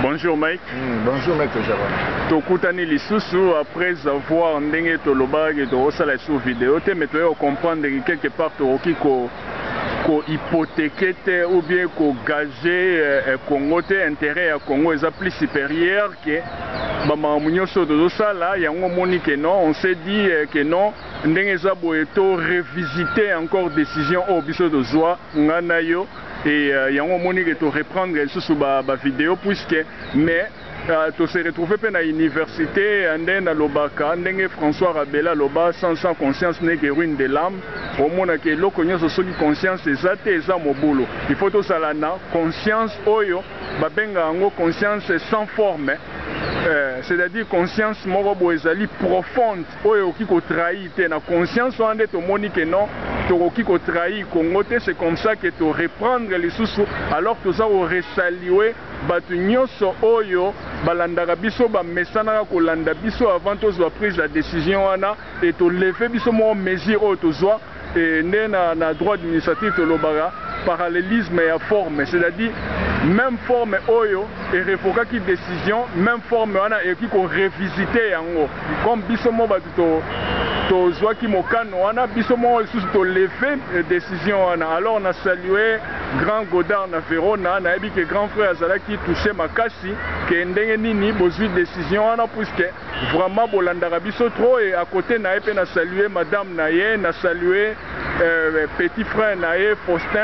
Bonjour Mike. Bonjour Maître Jérôme. Tokutani lisusu après avoir ndenge toloba et tosala sur vidéo te mais tu comprendre que quelque part toki ko hypothéquer ou bien ko gager Congo te intérêt à Congo est plus supérieur que bama munyoso de sala yango moni que non on s'est dit que non ndenge za boeto revisiter encore décision au biso de zwa ngana yo et yango moni que to reprendre sous ba vidéo puisque mais tu se retrouvé à l'université à Lobaka, François Rabela Loba sans conscience n'est que ruine de l'âme. Au moins que l'eau connaît ce qui conscience c'est ça mon boulot. Il faut tout ça là conscience oyo babenga ngo conscience sans forme. C'est-à-dire conscience moko ezali profonde oyo ki ko trahir te na conscience ande to moni que non to ki ko trahir Congo te c'est comme ça que to reprendre les sous alors que ça au resaluer batu nyonso oyo balandaka biso bamesana kolanda biso avant tozwa prise la décision wana et to lever biso mo mesure oyo tozwa et na droit d'initiative tolobaka parallélisme et forme, c'est-à-dire même forme oyo et révoquer qui décision même forme wana et qui ko revisiter yango comme biso mo batu to zwa ki mokano wana biso mo sous to lever décision wana alors on a salué grand Godard na Verona na ebi que grand frère azala qui touché makasi que ndenge nini bozwi décision wana puisque vraiment bolandaka biso trop et à côté na epe na salué madame naye na salué petit frère naye Faustin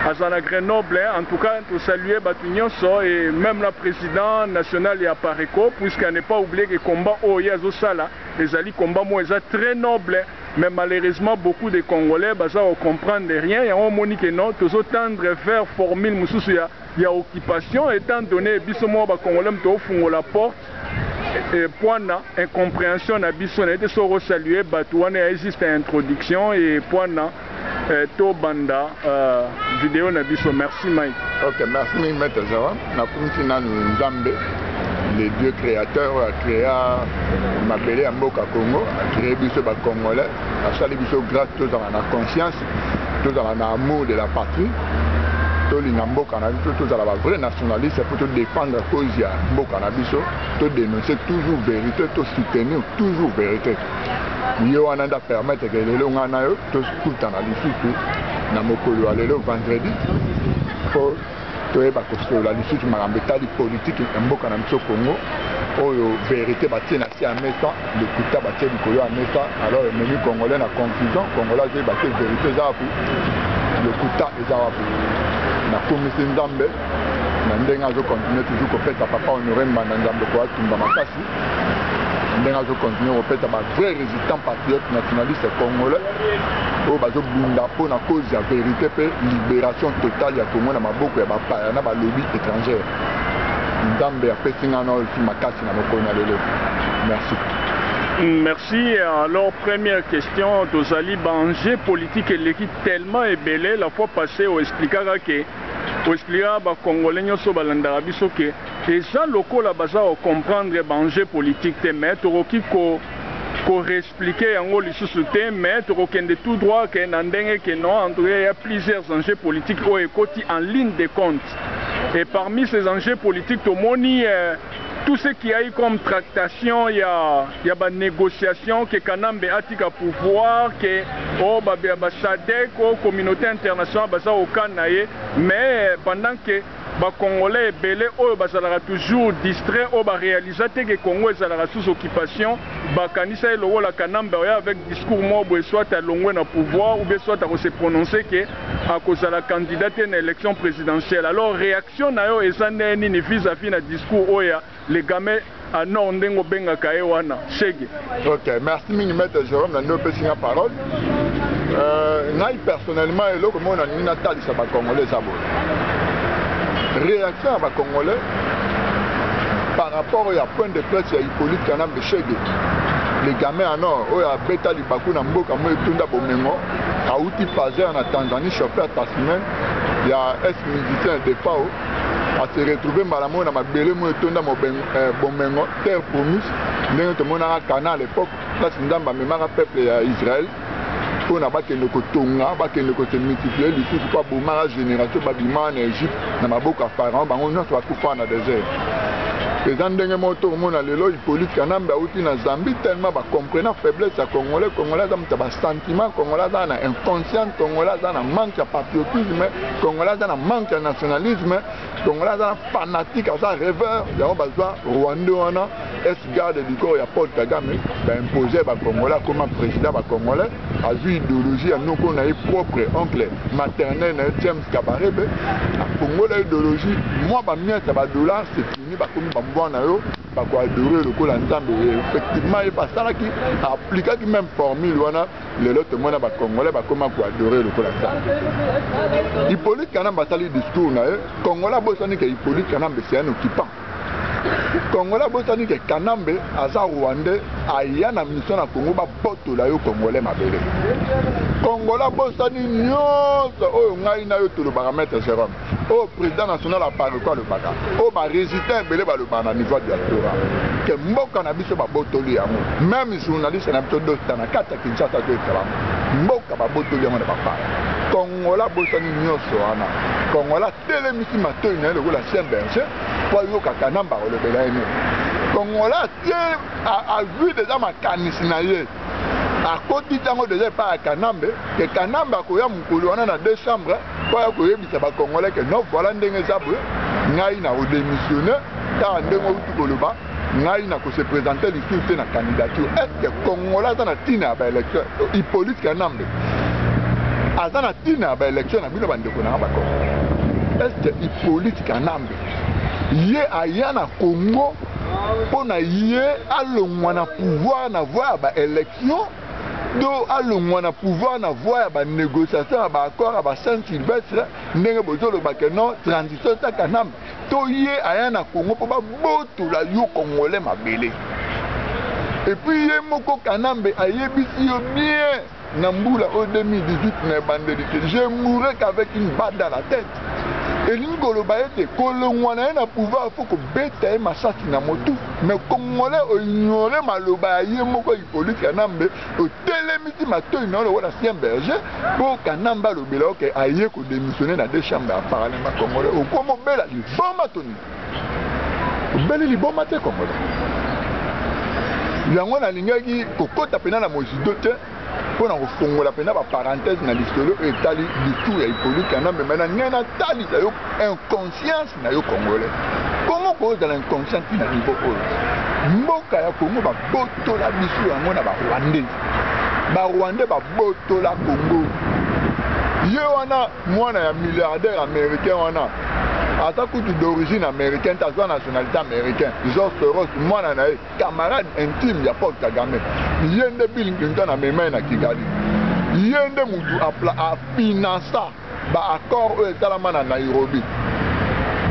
à Zana Grenoble en tout cas to saluer Batunyonso et même la président national ya Pareco puisqu'on n'est pas oublié que combat oya zo sala les ali combat moi très noble mais malheureusement beaucoup de Congolais baza ne comprennent rien et on monique non tous tendre vers formule mususu ya occupation étant donné biso mo ba Congolais to fungo la porte et point na incompréhension na biso na été so saluer batu wana existe introduction et point na to banda vidéo na biso merci Mike. OK, merci Maître Jérôme. Na kumtina Nzambe les dieux créateurs a créé Mabele à Mboka Congo, a créé biso ba Congolais, a sali biso grâce tous dans la conscience, tous dans l'amour de la patrie. Tous les Mboka na biso, tous dans la vraie nationaliste pour défendre la cause ya Mboka na biso, tous dénoncer toujours vérité, tous soutenir toujours vérité. Yo wana da permettre que les longs na yo tous tout dans la lisusu na mokolo ya lelo vendredi pour toyeba kosola lisusu makambo etali politique ya mboka na biso Congo oyo vérité batie na si ya mesa lokuta batie likolo ya mesa alors ememi congolais na confusion congolais oyo batie vérité eza wapi lokuta eza wapi nakomisi nzambe na ndenge azokontinue toujours kopesa papa honore mbanda nzambe koatumba makasi ndenge azokontinue kopesa bavrai résistant patriote nationaliste congolais oyo bazobunda mpo na cause ya vérité mpe libération totale ya Congo na maboko ya bapaya na balobi étrangère nzambe apesi nga na oyo makasi na mokolo na lelo merci. Merci. Alors, première question, Tozali, enjeu politique et tellement ébélé la fois passée, on expliquera que Congolais nyoso balandaka biso ke eza lokola baza comprendre enjeu politique te mais toroki ko réexpliquer yango lisusu te mais torokende tout droit ke na ndenge ke non en tout cas il y a plusieurs enjeux politiques oyo ekoti en ligne de compte et parmi ces enjeux politiques tomoni tout ce qui a eu comme tractation, il y a des négociations que Kanambe atika pouvoir, que SADC, la communauté internationale, au Kanaye, mais pendant que les Congolais belé sont toujours distraits, ils réalisent que le Congo est sous occupation, Kanisa et la Kanambe avec discours soit à l'ongwe na pouvoir ou bien soit à se prononcer que à cause de la candidate à l'élection présidentielle. Alors réaction nayo ezane ni vis-à-vis na discours oya les gamins à non ndengo benga kaewana chege. OK, merci Maître Jérôme na ndo pesi na parole. Ngai personnellement eloko mona ni na talisa ba Congolais sabo. Réaction à ba Congolais par rapport au point de presse ya Hippolyte Kanambe chege. Les gamins en or, oya beta libaku na mboka mo etunda bomengo, auti passer en Tanzanie chauffeur taximan, il y a ex-musicien de FAO à se retrouver malamon na mabele mo etunda bomengo terre promise, ndenge to mona kana à l'époque, place ndamba memara peuple ya Israël. pour na bakende ko tonga bakende ko se multiplier lisusu pa bomara génération babima na Égypte na maboko ya pharaon bango nyonso bakufa na désert. Eza ndenge moto omona lelo Hippolyte Kanambe auti na Zambie tellement bakomprena faiblesse ya congolais aza muta basentiment congolais aza na inconscient congolais aza na manque ya patriotisme congolais aza na manque ya nationalisme congolais aza na fanatique aza rêveur yango bazwa Rwanda wana ex-garde du corps ya Paul Kagame baimposer bacongolais akoma président bacongolais azwi idéologie ya noko na ye propre oncle maternel na ye James Kabarebe akongola idéologie mwa bamiese ya badollar c'est fini bakomi bambwana yo bakoadore lokola nzambe effectivement ye basalaki aplikaki même formule wana lelo tomona bacongolais bakoma koadore lokola nzambe. Hippolyte Kanambe asali discours na ye congolais bosani ke Hippolyte Kanambe c'est un occupant. Congolais bosani ke Kanambe aza Rwandais aya na mission na Congo babotola yo congolais mabele. Congolais bosani nyonso oyo ngai na yo tolobaka maître Jérôme au président national apparaît quoi le baga au ba résident belé ba le bana niveau diaspora que mboka na biso ba botoli yango même journaliste na biso dosta na kata Kinshasa to ekala mboka ba botoli yango na papa Congolais bosani nyonso wana Congolais telemisi matoi na le la Saint Berger po yo Kanambe le bela ene Congolais a vu déjà makanisi na ye a côté tango déjà pas Kanambe que Kanambe akoya mukulu wana na deux chambres kwa koyebisa ba congolais que non voilà ndenge zabwe ngai na démissionner ta ndenge utu koloba ngai na ko se présenter lisusu na candidature est-ce que congolais za na tina ba élection Hippolyte Kanambe azana tina ba élection na bino bandeko na ba Congo est-ce que Hippolyte Kanambe ye aya na Congo pona ye alongwa na pouvoir na voir ba élection do alongwa na pouvoir na voie ba négociation ba accord ba Saint-Sylvestre ndenge bozolo ba que non transition ta Kanambe to ye aya na Congo po ba boto la yo congolais mabele et puis ye moko Kanambe ayebisi yo bien na mbula au 2018 na bandélité je mourrai qu'avec une balle dans la tête et l'ingolo baete kolongwana na pouvoir faut que beta masasi na motu mais congolais ignorer maloba ye moko Hippolyte Kanambe o telemiti matoi na le wala Saint Berger pour Kanambe lobela que aye ko démissionner na deux chambres à parlement congolais o komo bela li boma toni beli li boma te congolais yango na lingaki kokota pena na mozido te pour en fongola pena ba parenthèse na lisolo etali discours ya Hippolyte Kanambe mais na ngena tali yo inconscience na yo congolais comment cause de l'inconscience na niveau oyo mboka ya Congo ba botola biso yango na ba Rwandais ba botola Congo ye wana mwana ya milliardaire américain wana ata kutu d'origine américaine ta nationalité américaine George Soros mwana na camarade intime ya Paul Kagame yende Bill Clinton amema na Kigali yende mutu a finança ba accord oyo esalama na Nairobi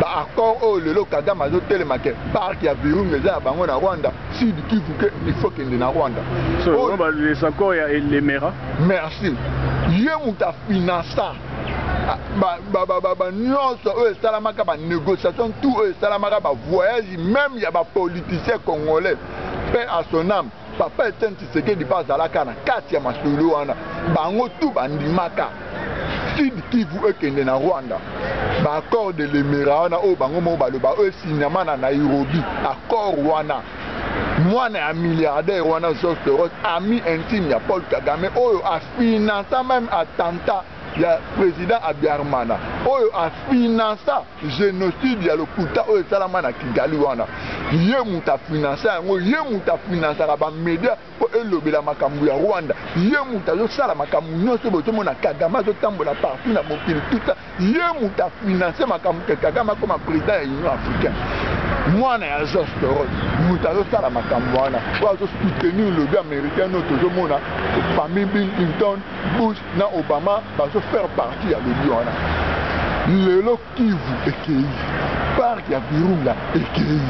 ba accord oyo lelo Kagame azotelemake parc ya Virunga eza ya bango na Rwanda Sud Kivu ke il faut kende na Rwanda les accords ya Lemera merci ye mutu a finança nyonso oyo esalamaka ba négociation tout oyo esalamaka ba voyage même ya ba politicien congolais paix à son âme papa Etienne Tshisekedi bazalaka na kati ya masolo wana bango tout bandimaka Sud Kivu ekende na Rwanda ba accord de Lemera wana oyo bango mo baloba oyo signama na Nairobi accord wana mwana ya milliardaire wana George Soros ami intime ya Paul Kagame oyo a financé même attentat ya président Abiyarimana oyo a finança génocide ya lokuta oyo esalama na Kigali wana ye mutu a finança yango ye mutu a finançaka bamédia po elobela makambo ya Rwanda ye mutu azosala makambo nyonso bozomona Kagame azotambola partout na mokili tuta ye mutu a financé makambo ke Kagame akoma président ya Union africaine mwana ya George Soros mutu azosala makambo wana po azosoutenir lobi américain no tozomona famille Bill Clinton Bush na Obama faire partie ya lobi wana lelo Kivu ekei parc ya Virunga ekei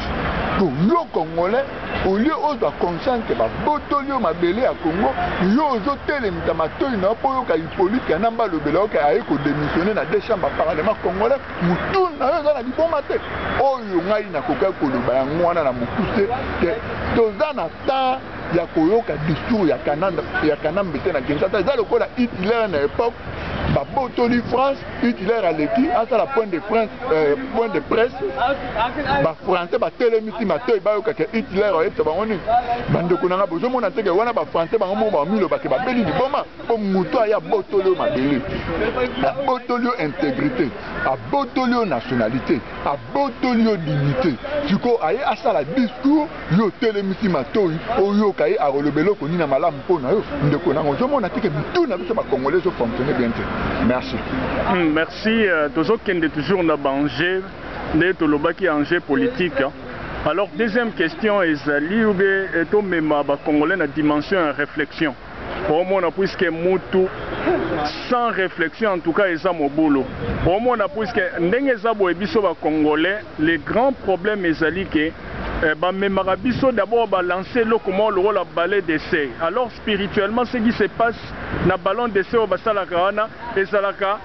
donc yo congolais au lieu ozwa conscience ke babotoli yo mabele ya Congo yo ozotelemisa matoi na po yoka Hippolyte Kanambe alobela oke aye kodémissionner na deux chambres parlement congolais mutu na yo eza na liboma te oyo ngai nakoka koloba yango wana na mokuse ke toza na temps ya koyoka discours ya Kanambe te na Kinshasa eza lokola Hitler na époque babotoli France Hitler aleki asala point de presse bafrançais batelemisi matoi bayoka ke Hitler oyebisa bango nini bandeko nanga bozomona teke wana bafrançais bango moko bamilobake babeli liboma po moto aya botoli oyo mabele abotoli yo intégrité abotoli yo nationalité abotoli yo dignité siko aye asala discours yo telemisi matoi oyoka ye akolobela okoni na malamu mpona yo ndeko nango ozomona teke bitu na biso bakongolais ezofonctionne bien te. Merci. Merci. Tozokende toujours na banger de tolobaki enjeu politique. Alors deuxième question ezali ou bien to mema ba congolais na dimension en réflexion. Au moins puisque mutu sans réflexion en tout cas eza mobolo. Au moins puisque ndenge eza boye biso ba congolais les grands problèmes ezali que memara biso d'abord lancer le comment le rôle à balai d'essai. Alors spirituellement ce qui se passe na ballon d'essai au basalaka wana ezalaka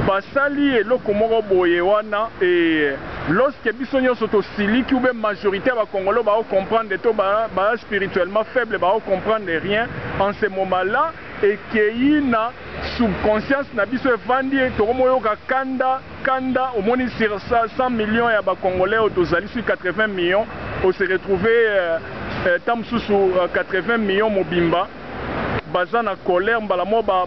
basali eloko moko boye wana et lorsque biso nyonso tosiliki ou bien majorité ba congolais ba comprendre to ba spirituellement faible ba comprendre rien en ce moment là et que na subconscience na biso evandi tokomoyoka kanda au moins sur 100 millions ya ba congolais autozali sur 80 millions on se retrouver tam sous 80 millions mobimba baza na colère mbala mo ba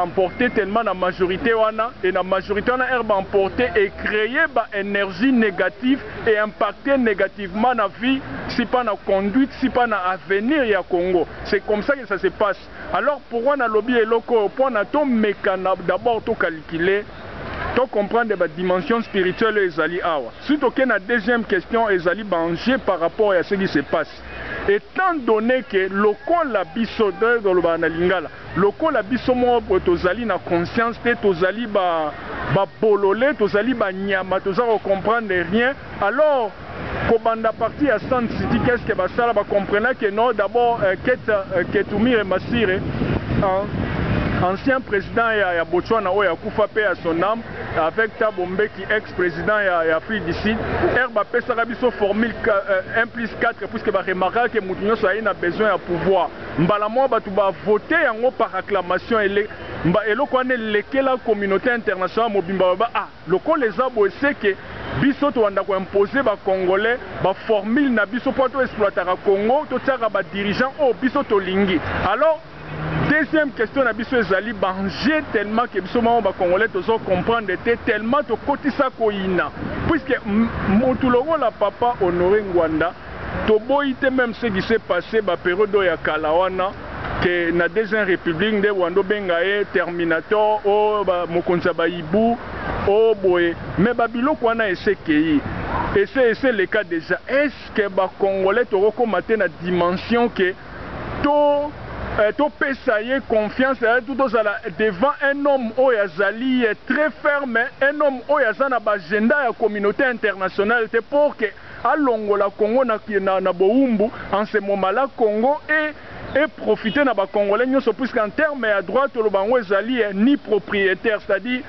emporter tellement la majorité wana et la majorité wana ba emporter et créer ba énergie négative et impacter négativement la vie si pas na conduite si pas na avenir ya Congo. C'est comme ça que ça se passe. Alors pourquoi na lobby eloko pour na to mécana d'abord to calculer to comprendre la dimension spirituelle ezali awa. Surtout que la deuxième question ezali banger par rapport à ce qui se passe. Étant donné que lokola la biso de l'obana lingala, lokola la biso mo tozali na conscience te tozali ba bololé, tozali ba nyama, tozali comprendre rien. Alors kobanda parti à San City qu'est-ce que basala ba comprendre que non d'abord Ketumire Masire ancien président ya Botswana oya kufa pe à son âme avec Thabo Mbeki ex-président ya Afrique du Sud herba pesa biso formule 1+4 puisque ba remarquer que mutu nyonso a besoin de pouvoir mbala mo batu ba voter yango par acclamation eloko ane lekela communauté internationale mobimba ba loko les abo c'est que biso to wanda ko imposer ba congolais ba formule na biso po to exploiter Congo to tsaka ba dirigeant o biso to lingi. Alors deuxième question na biso ezali banger tellement que biso mama ba congolais tozo comprendre tellement to kotisa koina puisque motu lokola papa Honoré Ngwanda to boite même ce qui s'est passé ba période ya kalawana que na deuxième république de wando bengae terminator o mokonza ba ibu o boye mais babiloko wana esekei et c'est le cas déjà. Est-ce que ba congolais to rekomate na dimension que to pesaye confiance devant un homme oyazali très ferme, un homme oyazana agenda ya communauté internationale pour que alongola Congo na boumbu en ce moment là Congo et profiter na ba congolais nyonso puisqu'en terme à droite le bango ezali ni propriétaire, c'est-à-dire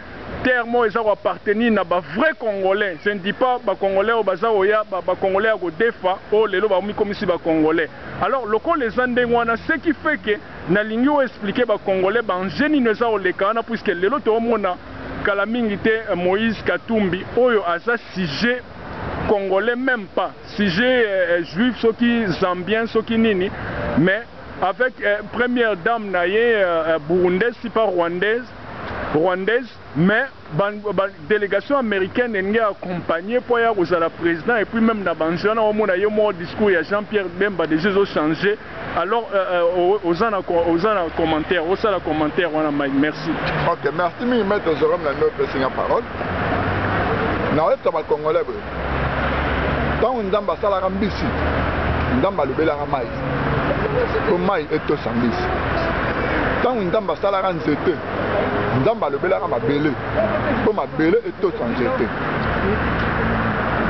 terme eza ko appartenir na ba vrai congolais. Je ne dis pas ba congolais au baza oya ba congolais ko defa o lelo ba mi comme si ba congolais. Alors loko les andengwana ce qui fait que na lingi o expliquer ba congolais ba ngeni neza o lekana puisque lelo to mona kala mingi te Moïse Katumbi oyo aza sujet congolais même pas sujet juif soki zambien soki nini mais avec première dame naye burundaise si pas rwandaise mais délégation américaine est accompagnée pour y avoir le président et puis même dans le discours de Jean-Pierre Bemba déjà changé. Alors aux commentaires merci. Ok, merci maître Jérôme la nouvelle parole. Na est ba congolais tant on ndamba sala rambisi ndamba lobela ramai ko mai eto sambisi tant on ndamba sala ranzete ndamba lobela mabele po mabele eto sanjete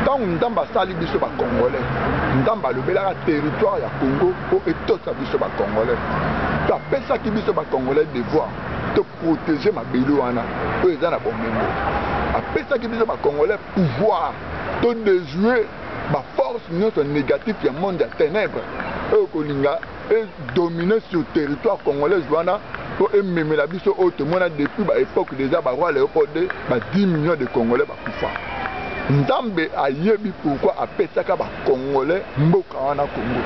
tant on ndamba sali biso ba congolais ndamba lobela territoire ya Congo po eto sa biso ba congolais ta pesa ki biso ba congolais devoir de protéger mabele wana po ezana bomembo apesa ki biso ba congolais pouvoir de déjouer ma force négative qui est monde des ténèbres. et dominer sur le territoire congolais pour aimer la biso haute mona depuis l'époque déjà roi Léopold 10 millions de Congolais bakufa. Nzambe ayebi pourquoi apesaka ba Congolais mboka wana Congo.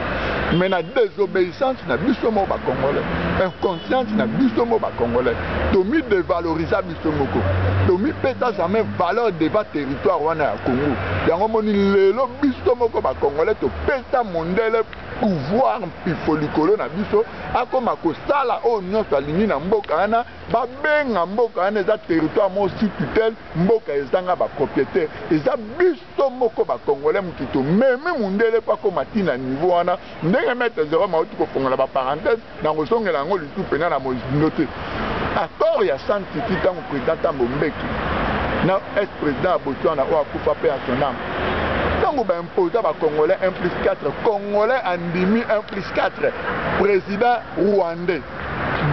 Mais na désobéissance na biso mo ba Congolais, inconscience na biso mo ba Congolais. Tomi dévaloriser biso moko. Tomi pesa jamais valeur devant territoire wana ya Congo. Yango moni lelo biso moko ba Congolais to pesa mondele pouvoir pifolikolo na biso akoma kosala o nyonso alingi na mboka wana babenga mboka wana eza territoire mo sous tutelle mboka ezanga ba propriétaire eza biso moko ba Congolais mukito meme mundele pa koma tina niveau wana ndenge mettre zéro mauti ko fongola ba parenthèse na kosongela ngo litu pena na mozindo te accord ya santiti tango président Thabo Mbeki na ex-président Botswana o akufa pe à son âme. Quand on impose à Congolais 1 plus 4, Congolais andimi 1 plus 4, président rwandais,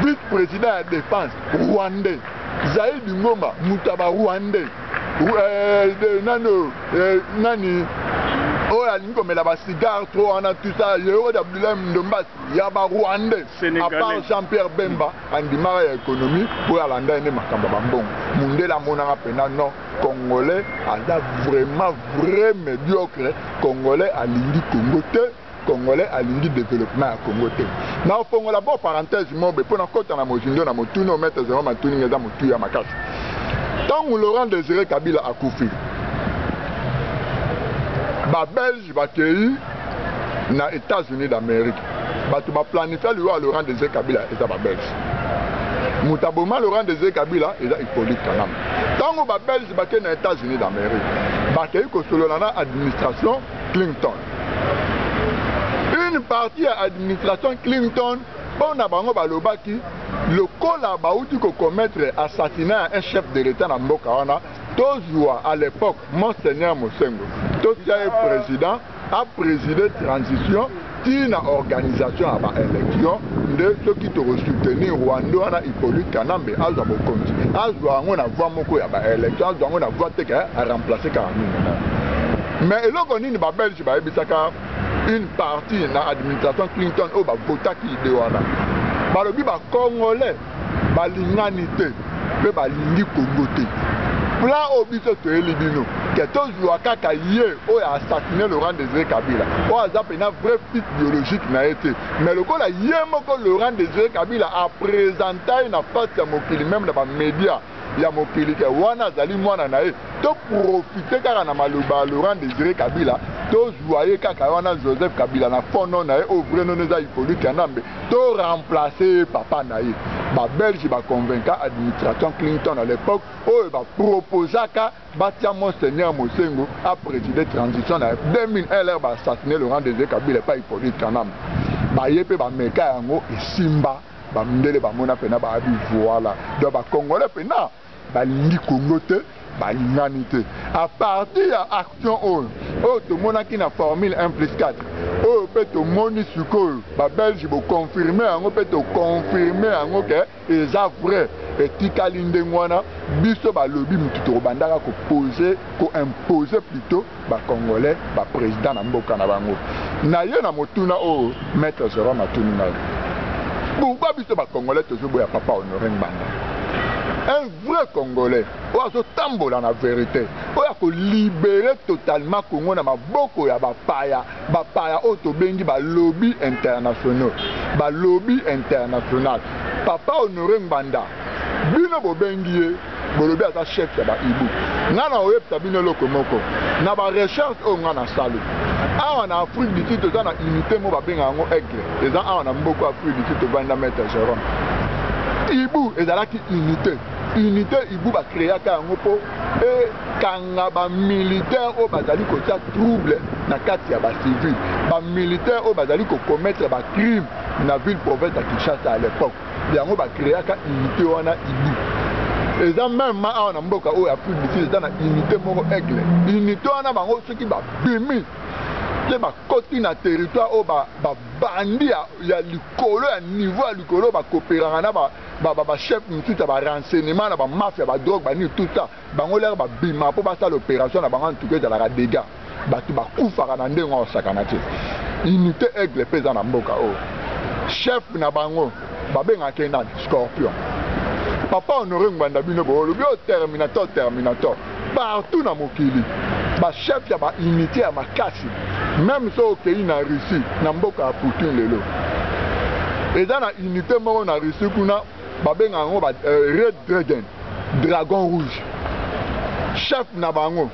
vice-président à défense rwandais, Zaïd Ngoma, Moutaba rwandais, Nani, oh la ligne comme la cigare trop on a tout ça, Yoro d'Abdoulaye Ndombas, Yaba rwandais, à part Jean-Pierre Bemba, andima économie pour Alanda et Makamba Bambon, Mundela Monara Pena non. Congolais a vraiment vrai médiocre. Congolais a l'indi Congo te, Congolais a l'indi développement à Congo te. Na fongo la bonne parenthèse mobe pour na kota na mozindo na motuno mettre zéro matuni ngeza motu ya makasi. Tant Laurent Désiré Kabila a koufi. Ba Belge ba kei na États-Unis d'Amérique. Ba tu ba planifier le Laurent Désiré Kabila et ça ba Belge. Moutaboma Laurent Désiré Kabila et ça Hippolyte Kanam. Tant que les Belges sont aux États-Unis d'Amérique, ils sont dans l'administration Clinton. Une partie de l'administration Clinton, on a le col a commettre assassinat un chef de l'État dans Mboka wana, à l'époque, Monseigneur Mosengo, président, a présidé transition. Une organisation à l'élection de ceux qui te soutenir Rwanda na Hippolyte Kanambe azo bokonzi azo ngona voix moko ya ba élection azo ngona voix te ka remplacer Kanambe mais eloko nini ba Belge ba ebisaka une partie na administration Clinton o ba vota ki de wana ba lobi ba Congolais ba linganité pe ba lingi Congo te plan obiso to elibino que toujours kaka yé o a assassiné Laurent Désiré Kabila o azape na vrai fils biologique na été mais le kola yé moko Laurent Désiré Kabila a présenté na face ya mokili même na ba média ya mokili ke wana zali mwana na ye to profiter kaka na maloba Laurent Désiré Kabila to joyer kaka wana Joseph Kabila na fono na ye o vrai non za Hippolyte Kanambe to remplacer papa na ye ba Belge ba convaincre administration Clinton à l'époque o ba proposer ka batia Monseigneur Mosengo a présidé transition na 2000 LR ba assassiner Laurent Désiré Kabila pas Hippolyte Kanambe ba yepe ba meka yango esimba ba ndele ba mona pena ba abi voilà donc ba Congolais pena ba lingi Congo te ba lingani te à partir ya action o to mona ki na formule 1 plus 4 o pe to moni suko ba Belge bo confirmer yango pe to confirmer yango ke eza vrai etikali ndengwana biso ba lobi mututo bandaka ko poser ko imposer plutôt ba Congolais ba président na mboka na bango na ye na motuna o maître Zéro Matuni na pourquoi biso ba Congolais toujours boya papa Honoré Ngbanda un vrai Congolais oazo tambola na vérité oya ko libérer totalement Congo na maboko ya bapaya o to bengi ba lobby international papa Honoré Ngbanda bino bo bengi ye bolobi ata chef ya ba ibu ngana oyepta bino loko moko na ba recherche o ngana salo awa na Afrique du Sud toza na unité mo babenga yango aigle eza awa na mboko Afrique du Sud tovanda maître Jérôme ibu ezalaki unité ibu ba créaka yango po e kanga ba militaire o bazali kotia trouble na kati ya ba civil ba militaire o bazali ko commettre ba crime na ville province ya Kinshasa à l'époque yango ba créaka unité wana ibu eza même awa na mboka oyo Afrique du Sud eza na unité moko aigle unité wana bango soki ba bimi te ba koti na territoire o ba bandi ya likolo ya niveau ya likolo ba coopéranga na ba chef mututa ba renseignement na ba mafia ba drogue ba ni tout ça bango l'air ba bima po ba sa l'opération na bango en tout cas la dégâts ba tu ba kufaka na ndengo osakana te unité aigle pesa na mboka o chef na bango babenga kenan Scorpion. Papa Honoré Ngbanda bino bolo bio Terminator partout na mokili ba chef ya ba unité ya makasi même so okei na Russie na mboka ya Poutine lelo eza na unité moko na Russie kuna babenga yango ba Red Dragon Rouge chef na bango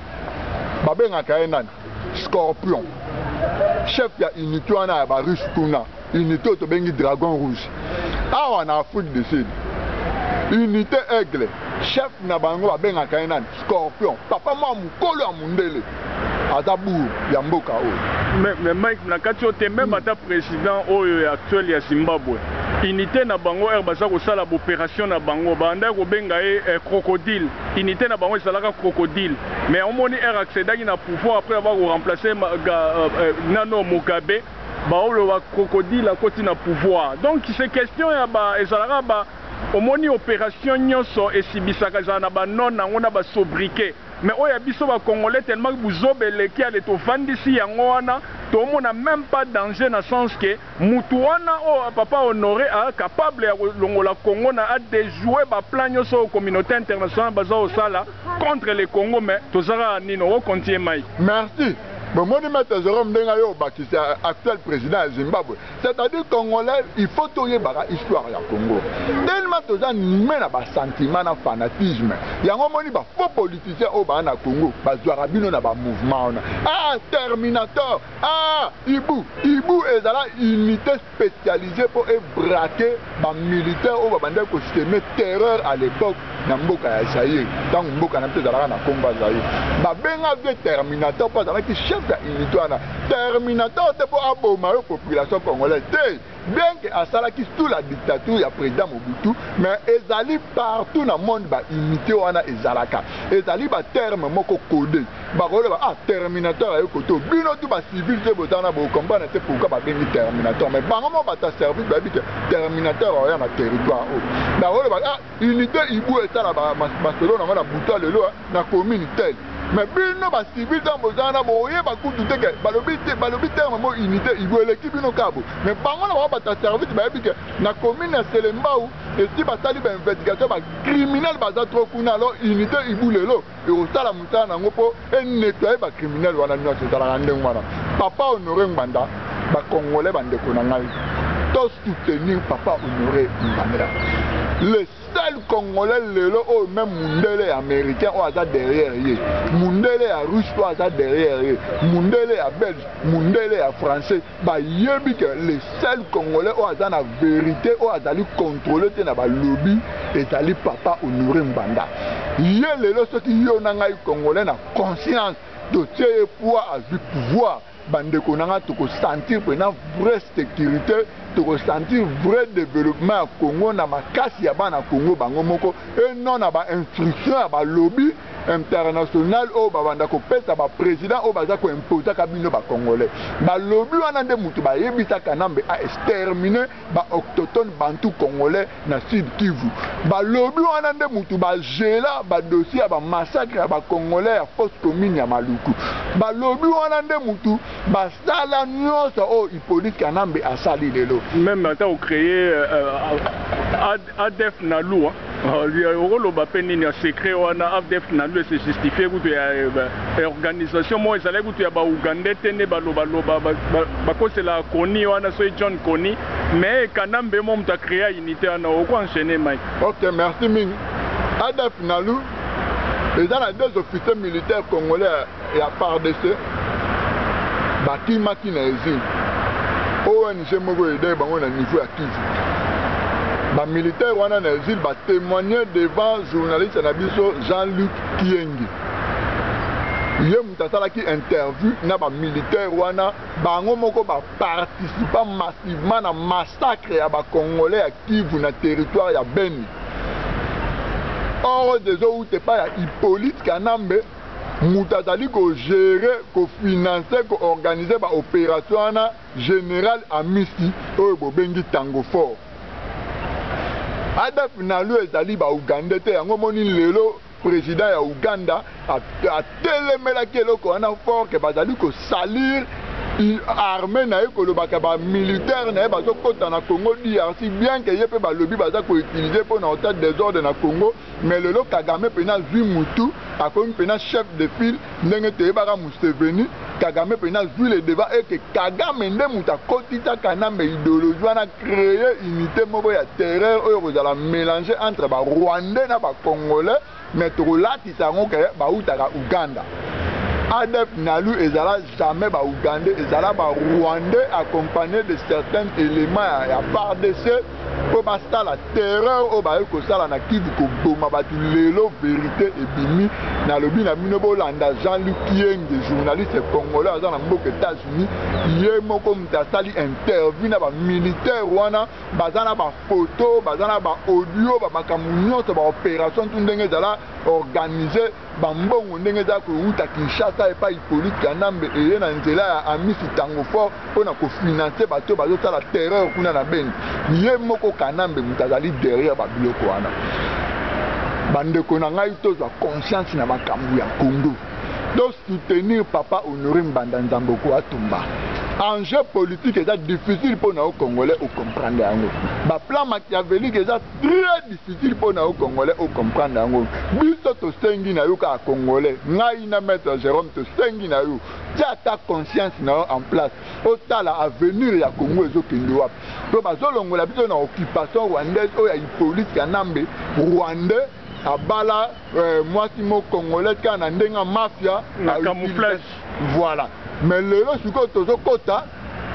babenga kaenan Scorpion chef ya unité wana ya ba Russe kuna unité to bengi Dragon Rouge awa na Afrique du Sud unité Aigle chef na bango babenga kaenan Scorpion papa mwa mukolo ya mundele azabu ya mboka oyo mais Mike nakati ote même ata président oyo actuel ya Zimbabwe unité na bango baza kosala opération na bango banda kobenga crocodile unité na bango esalaka crocodile mais omoni accédaki na pouvoir après avoir remplacé Nano Mugabe baolo wa crocodile akoti na pouvoir donc c'est question ya ba ezalaka ba omoni opération nyonso esibisaka za na banon nango na basobriquet mais oya biso ba congolais tellement buzobeleki ale to vandisi yango wana to mona même pas danger na sens que mutu wana o papa Honoré a capable ya longola Congo na a déjouer ba plan nyonso au communauté internationale baza au sala contre le Congo mais tozara nino o continue Mike. Merci. Bon, mon nom est Jérôme Dengayo, qui est actuel président de Zimbabwe. C'est-à-dire Congolais, il faut tourner la histoire du Congo. Tellement que ça n'y a pas de sentiment de fanatisme. Il y a un moment où faux politiciens au Congo, il y a un mouvement. Ah, Terminator, ah, Ibu est une unité spécialisée pour braquer les militaires au système terreur à l'époque. Dans Mboka ya Zaïre, dans Mboka na Mboka na Congo Zaïre. Ba benga ve Terminator pas avec chef ya unité na Terminator te pour aboma la population congolaise. Bien que asala qui sous la dictature ya président Mobutu, mais ezali partout dans le monde ba unité wana ezalaka. Ezali ba terme moko codé. Ba kolo ba Terminator ayo koto. Bino tu ba civil te botana ba comprendre te pourquoi ba bengi Terminator mais bango mo ba ta service ba bi Terminator oya na territoire o. Ba kolo ba unité Ibu la Barcelone na buta lelo na commune tel mais bino ba civil dans bozana boye ba kutu teke balobi terme mo unité Ibu l'équipe bino kabo mais bango na ba ta service ba bi na commune na Selembao et si ba sali ba investigation ba criminel ba za trop kuna alors unité Ibu lelo et au sala mutana ngo po et nettoyer ba criminel wana nyonso zala ndenge wana papa Honoré Ngbanda ba congolais bande ko na ngai tous soutenir papa Honoré Ngbanda. Le seul Congolais lelo ou même Mundele américain ou aza derrière lui, Mundele à russe ou aza derrière lui, Mundele à belge, Mundele à français, bah yebi que le seul Congolais ou aza na vérité ou aza li contrôler te na ba lobby et ali papa Honoré Ngbanda. Yé lelo ce qui yo na ngai Congolais na conscience de tirer poids à du pouvoir. Bande konanga to sentir pena vraie sécurité to sentir vrai développement à Congo na makasi ya bana Congo bango moko et non na ba instruction ya ba lobby international o ba banda ko pesa ba président o baza ko imposer kabino ba congolais ba lobby wana nde mutu ba yebisa kanambe a exterminer ba autochtone bantu congolais na Sud Kivu ba lobby wana nde mutu ba gela ba dossier ba massacre ya ba congolais ya fausse commune ya Maluku ba lobby wana nde mutu ba sala nyonso o Hippolyte Kanambe asali lelo même ata o créer ADF na loi rolo ba penini ya secret wana ADF na loi se justifier kutu ya organisation mo ezala kutu ya ba Uganda tene ba loba ba kosela Koni wana so John Koni mais Kanambe mo mta créer unité wana o ko enchaîner Mike. OK, merci mingi. ADF na loi les deux officiers militaires congolais et à part de ce Baki Maki na exil ONG moko ede bango na niveau ya Kivu ba militaire wana na exil ba témoigner devant journaliste na biso Jean-Luc Kiengi ye mutasala ki interview na ba militaire wana bango moko ba participer massivement na massacre ya ba congolais ya Kivu na territoire ya Beni. Or des où te pas ya Hippolyte Kanambe Moutazali ko gérer, ko financer, ko organiser ba opération na général Amisi oyo bobengi Tango Fort. ADF na lu ezali ba Uganda te yango moni lelo président ya Uganda a telemela keloko wana fort ke bazali ko salir armée na ekolobaka ba militaire na bazo kota na Congo DRC bien que yepe ba lobby baza ko utiliser pour na état désordre na Congo mais le Kagame pena vu mutu akomi pena chef de file ndenge te baka Museveni Kagame pena vu le débat et que Kagame nde muta kotita kanambe idéologie wana créer unité moko ya terreur oyo kozala mélanger entre ba Rwandais na ba Congolais mais to lati sango ke ba utaka Uganda. ADF Nalu ezala jamais ba Ougandais, ezala ba Rwandais accompagné de certains éléments à part de ce pour basta la terreur au ba ko sala na Kivu ko boma ba lelo vérité et bimi na lobi na minobo landa Jean-Luc Kienge journaliste congolais dans na mboka États-Unis yé moko mtasali interview na ba militaire wana bazana ba photo bazana ba audio ba makamunyo to ba opération tout ndenge ezala organisé ba mbongo ndenge za ko uta Kinshasa et pas Hippolyte Kanambe et na nzela ya Amisi Tango Fort pona ko financer bato bazo sala terreur kuna na Beni yé moko Kanambe mutazali derrière ba biloko wana bandeko na ngai tozwa conscience na makambo ya Congo donc soutenir papa Honoré Mbanda Nzamboko Atumba. Enjeu politique est difficile pour nos Congolais au comprendre. Le plan machiavélique est très difficile pour nos Congolais au comprendre. Biso to sengi na yo ka Congolais, ngai na maître Jérôme to sengi na yo. Tia ta conscience na en place. Otala avenir ya Congo ezokende wapi. To bazolongola biso na occupation rwandaise o ya Hippolyte Kanambe, Rwandais abala mwasimo Congolais kana ndenga mafia na camouflage. Voilà. Mais le suko tozo kota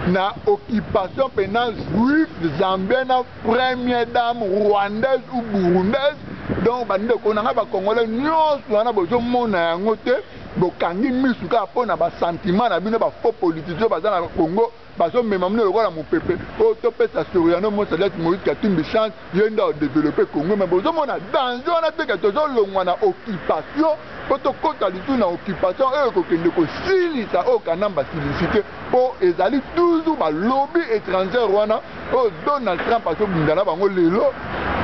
na occupation pénale juif zambienne première dame rwandaise ou burundaise donc bande konanga ba congolais nyonso wana bozo mona yango te bokangi misuka pona ba sentiment na bino ba faux politicien baza na Congo bazo mema mne lokola mopepe o to pesa Soriano mo Sadat Moïse Katumbi chance yenda développer Congo mais bozo mona danger wana te que tozo longwa na occupation poto kota litu na occupation e ko kende ko silisa o kanamba silisite po ezali toujours ba lobby étranger wana o Donald Trump aso bindana bango lelo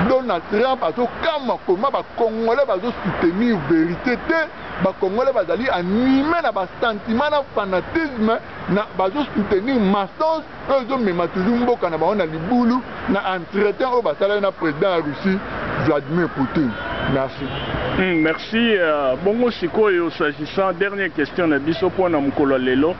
Donald Trump aso kama koma ba congolais bazo soutenir vérité te ba congolais bazali animé na ba sentiment na fanatisme na bazo soutenir massage ozo mema toujours mboka na ba na libulu na entretien o basala na président ya Russie Vladimir Poutine. Merci. Merci. Bongo sikoyo s'agissant dernière question na biso pona mukolo lelo.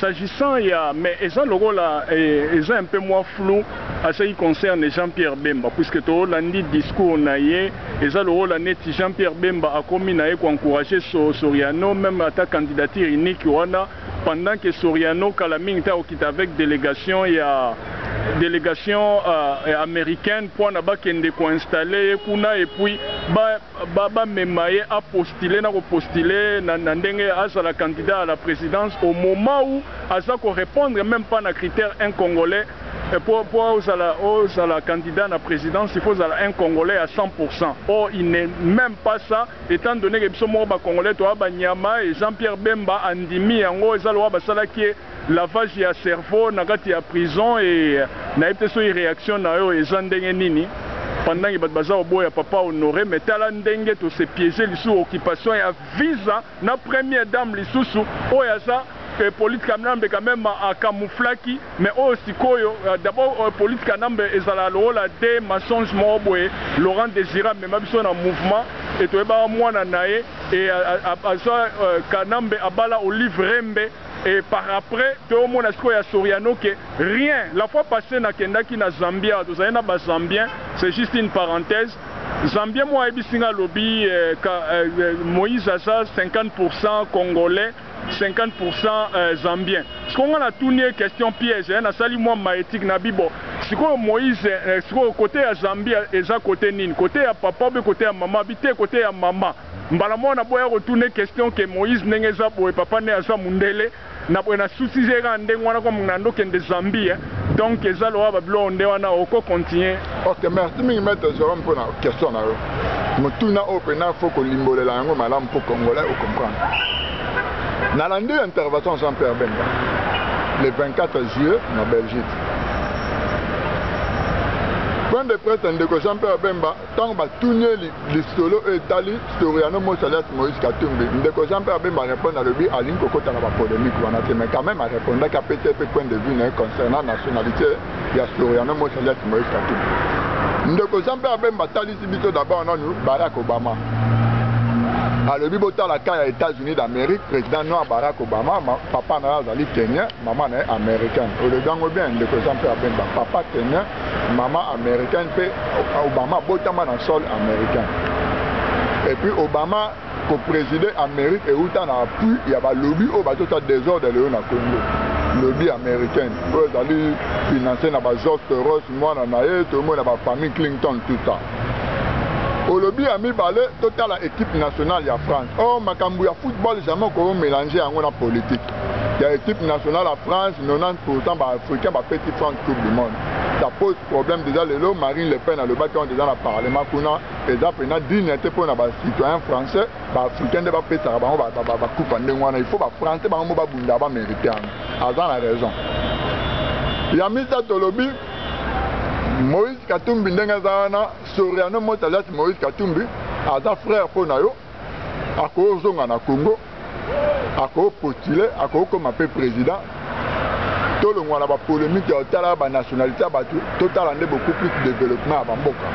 S'agissant mais eza logola eza un peu moins flou à ce qui concerne Jean-Pierre Bemba puisque to landi discours na ye eza logola neti Jean-Pierre Bemba a commis na ye ko encourager Soriano même à ta candidature unique wana pendant que Soriano Kalaming ta okita avec délégation délégation américaine pour na bakende ko installer kuna et puis ba memaye a postulé na ko postuler na ndenge asa la candidat à la présidence au moment où asa ko répondre même pas na critère un congolais pour la candidat à la présidence il faut un congolais à 100%. Or il n'est même pas ça étant donné que biso mo ba congolais to ba nyama et Jean-Pierre Bemba andimi yango ezalo ba sala qui lavage ya cerveau na kati ya prison et na epte so réaction na yo ezandenge nini pendant que baza oboya papa Honoré mais tala ndenge to se piéger lisu occupation ya visa na première dame lisusu oya ça que Hippolyte Kanambe quand même a camouflaki mais aussi koyo d'abord Hippolyte Kanambe ezala lola de mensonge moboye Laurent Désirable mais mabiso na mouvement et to eba mwana nae et Kanambe abala Olive Rembe. Et par après, tout le monde a Soriano que rien. La fois passée, na Kendaki na Zambia, Zambien, c'est juste une parenthèse. Zambien, moi, Ebisinga lobby, Moïse Aza, 50% congolais, 50% zambien. Ce qu'on a tourné question piège, na sali moi maétique na bibo. Si Moïse, côté à Zambia, et côté Nine, côté à papa, côté à maman, habité côté à maman. Mbalamo na boya retourner question que Moïse nengeza boye papa ne asa mundele na boya souci zera ndenge wana ko mnando kende Zambie donc ezalo ba blo nde wana oko continuer. OK, merci mingi maître Jérôme pour la question na yo. Mutuna opena faut ko limbolela yango malamu pour congolais au comprendre. Na landi intervention Jean-Pierre Bemba le 24 juillet na Belgique. Point de presse ndeko Jean-Pierre Bemba tant ba tourner l'istolo et tali Soriano Mosalias Moïse Katumbi ndeko Jean-Pierre Bemba répond à l'objet à l'inko kota na ba polémique wana mais quand même a répondre qu'à peut-être point de vue concernant nationalité ya Soriano Mosalias Moïse Katumbi ndeko Jean-Pierre Bemba tali biso d'abord non Barack Obama à le bibota la cas aux États-Unis d'Amérique président noir Barack Obama papa na azali Kenyan maman na américaine le gango bien ndeko Jean-Pierre Bemba papa Kenyan maman américaine pe Obama botama na sol américain et puis Obama ko président Amérique et uta na appui ya ba lobby au ba tota désordre le na Congo lobby américaine eux allez financer na ba George Soros mwana na ye tout le monde na ba famille Clinton tout ça au lobby a mis balé total à équipe nationale ya France. Oh makambu ya football jamais qu'on mélanger en la politique. Il y a équipe nationale à France 90% ba africain ba petit France coupe du monde. Ça pose problème déjà les lots Marine Le Pen à le bac on déjà dans le parlement kuna exemple na dignité pour na ba citoyen français ba africain de ba pesa ba coupe en ngwana il faut ba français ba mo ba bunda ba mériter. Azan la raison. Il y a mis ça au lobby Moïse Katumbi ndengazana Soriano Mosalias Moïse Katumbi aza frère ponayo ako zonga na Congo ako postuler ako comme président tout le monde a polémique tala ba nationalité batu total ande beaucoup plus de développement à Bamboka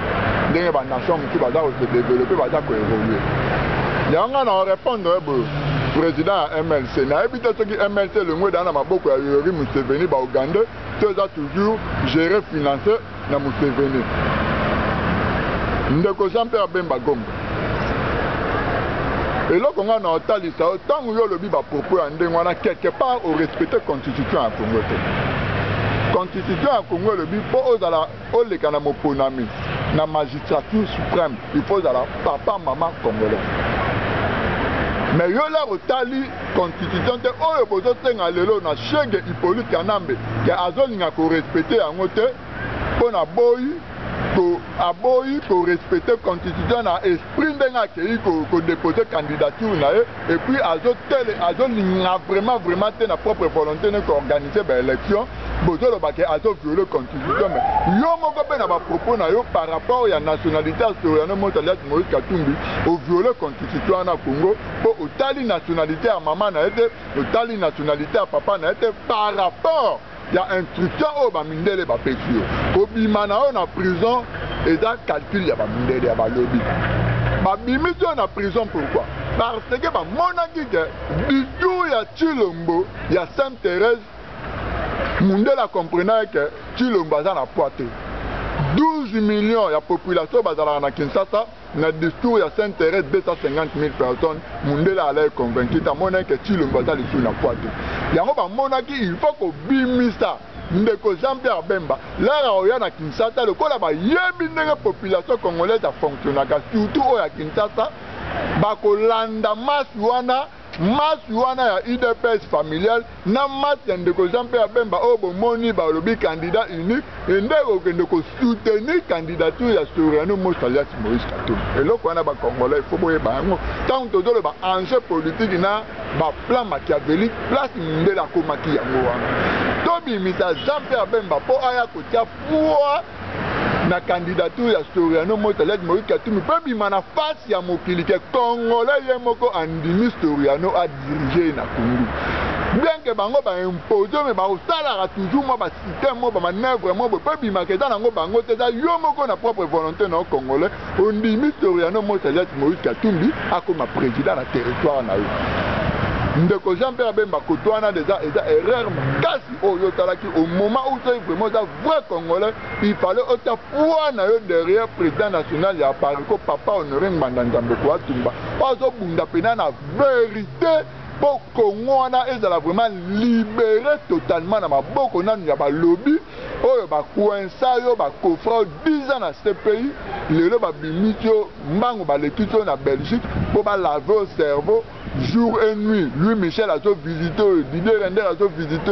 ndenge ba nation qui va se développer va ko évoluer yanga na répondre président MLC na ebita soki MLC le ngwe dans maboko ya Yoweri Museveni ba Uganda tout ça toujours gérer financer na Museveni ndeko Jean-Pierre Bemba Gombe et là qu'on a na otalisa tant yo lobi ba propos ya ndenge wana quelque part au respecter constitution ya Congo constitution ya Congo lobi po ozala oleka na moponami na magistrature suprême il faut ala papa maman congolais mais yo là otali constitution te oyo bozo tenga lelo na Chege Hippolyte Kanambe ya azolinga ko respecter yango te pona boyi ko respecter constitution na esprit ndenga kei ko déposer candidature na et puis azolinga vraiment te na propre volonté ne ko organiser ba élection bozo lo bake violer constitution mais yo moko pe na ba propos na yo par rapport ya nationalité Soriano Mosalias Moïse Katumbi au violer constitution na Congo po otali nationalité ya maman na ete otali nationalité ya papa na ete par rapport il y a instruction au bamindele ba pexio obima na na prison et ça calcul ya bamindele ya ba lobby ba bimito na prison pourquoi parce que ba monaki que bitou ya Chilombo ya Sainte Thérèse mundela comprenait que Chilombo za na poate 12 millions ya population bazala na Kinshasa na discours ya Sainte Thérèse 250 000 personnes mundela allait convaincu ta monaki que Chilombo za lisu na poate yango ba monaki il faut ko bimisa ndeko Jean-Pierre Bemba là oya na Kinshasa lokola ba yebi ndenge population congolaise a fonctionnaka surtout oya Kinshasa ba ko landa masse wana ya UDPS familial na masse ya ndeko Jean-Pierre Bemba o bomoni ba lobi candidat unique ndeko kende ko soutenir candidature ya Soriano Mosalias Moïse Katumbi eloko wana ba congolais faut boye ba ngo tant to dole ba enjeu politique na ba plan machiavélique place ndela ko maki yango wana to bi misa Jean-Pierre Bemba po aya ko tia foi na candidature ya Soriano Mosalias Moïse Katumbi pe bima na face ya mokili ke congolais ye moko andimi Soriano a diriger na Congo bien que bango ba imposer mais ba osala toujours mo ba système mo ba manœuvre mo pe bima ke dans ngo bango te da yo moko na propre volonté na congolais ondimi Soriano Mosalias Moïse Katumbi akoma président na territoire na yo ndeko Jean-Pierre Bemba Kotoana déjà erreur makasi oyo talaki au moment où tu es vraiment vrai congolais il fallait ota foi na yo derrière président national ya Pariko papa Honoré Nzambe ko atumba ozo bunda pena na vérité pour Congo wana ezala vraiment libéré totalement na maboko nanu ya ba lobby oyo ba coinça yo ba kofra 10 ans na ce pays lelo ba bimitio mbango ba lekito na Belgique pour ba laver au cerveau jour et nuit. Lui Michel a visité, Didier Render a visité,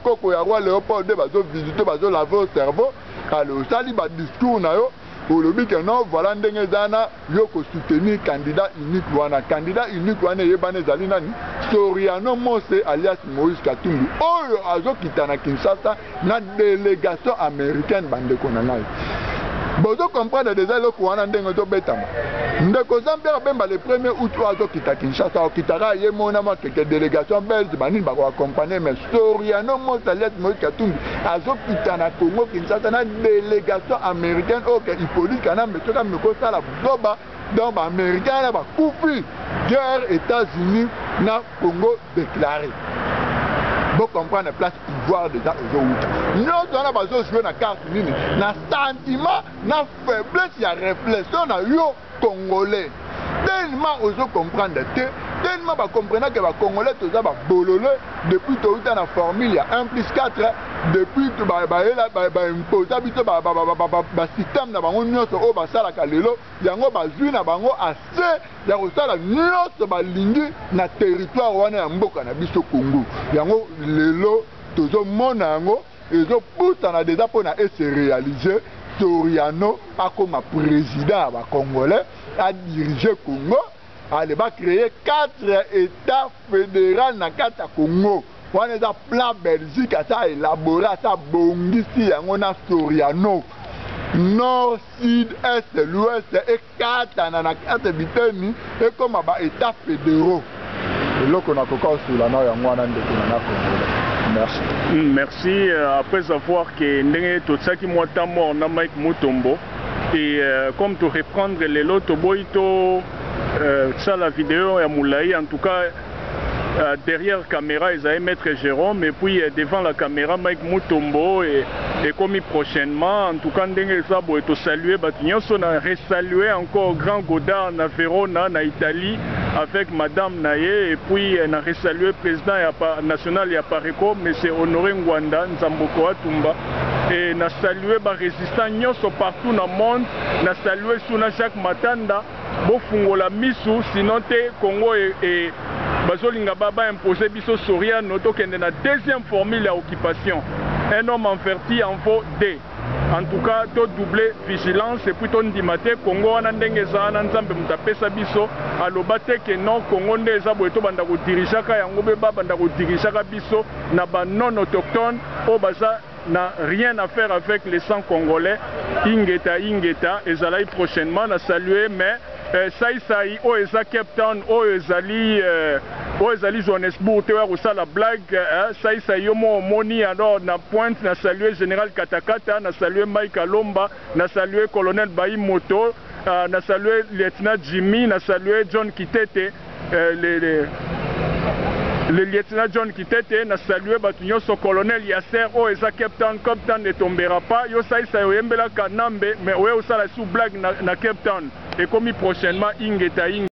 Koko ya roi Léopold a visité, a lavé au cerveau. Alors ça dit discours na yo pour le but que non voilà ndenge zana yo ko soutenir candidat unique wana yebane zali nani Soriano Mose alias Moïse Katumbi oyo azo kitana Kinshasa na délégation américaine bande konanai Bozo comprendre déjà le courant ndenge to betama. Ndeko Zambia bemba le 1er août ozo kita Kinshasa o kitara ye mona ma quelques délégations belges banini ba ko accompagner mais Soriano Motalet Moïse Katumbi azo kita na Congo Kinshasa na délégation américaine o ke Hippolyte Kana mais to ka me ko sala zoba donc américain na ba kufi guerre États-Unis na Congo déclaré. Vous comprenez la place pouvoir déjà aux autres. Nous, on a besoin de jouer dans la carte, na sentiment, na faiblesse, il y a réflexion na yo Congolais. Tellement aux autres comprendre tellement va comprendre que les Congolais tous ça va bololé depuis tout dans la formule il y a 1 + 4 depuis tout ba imposer bito ba système na bango nyonso o ba sala kalelo yango ba zui na bango assez ya ko sala nyonso ba lingi na territoire wana ya mboka na biso Congo yango lelo tozo mona yango ezo puta na déjà pour na se réaliser Soriano akoma président ba Congolais a dirigé Congo. Elle va créer 4 États fédéraux dans 4 Congo. On a un plan Belgique à élaboré, à Bongisi, on a Soriano. Nord, Sud, Est, l'Ouest et 4 dans 4 Biteni et comme États fédéraux. Et là, on a encore sur la Nord, on a un Merci. Merci. Après avoir que tout ça qui m'a mort, on a Mike Mutombo. Et comme tu reprendre les lots, boito ça la vidéo à Moulaï, en tout cas derrière la caméra ils avaient Maître Jérôme et puis devant la caméra Mike Mutombo et comme prochainement en tout cas ndenge ça boito saluer batignon on a resalué encore Grand Godard na Verona na Italie avec Madame Naye et puis on a resalué président national ya Pareco monsieur Honoré Ngwanda Nzamboko Atumba et on a salué les résistants partout dans le monde on a salué Suna Jacques Matanda bofungola misu sinon te Congo et bazolinga baba imposé biso Soriano tokende na deuxième formule à occupation un homme enverti en vaut 2 en tout cas to doubler vigilance et puis ton dimate Congo wana ndenge za na nzambe mutapesa biso aloba te ke non Congo ndeza boeto banda ko dirigaka yango be banda ko dirigaka biso na ba non autochtones o baza n'a rien à faire avec les sangs congolais. Ingeta ezalai prochainement na saluer mais Saï o eza Cape Town o ezali Johannesburg te wa la blague Saï yo mo moni alors na pointe na saluer général Katakata na saluer Mike Alomba na saluer colonel Bayi Moto na saluer lieutenant Jimmy na saluer John Kitete le lieutenant John Kitete na salué batunyo so colonel Yasser o eza Cape Town ne tombera pas yo Saï oyembela kanambe mais oye osala sous blague na Cape Town et comme prochainement ingeta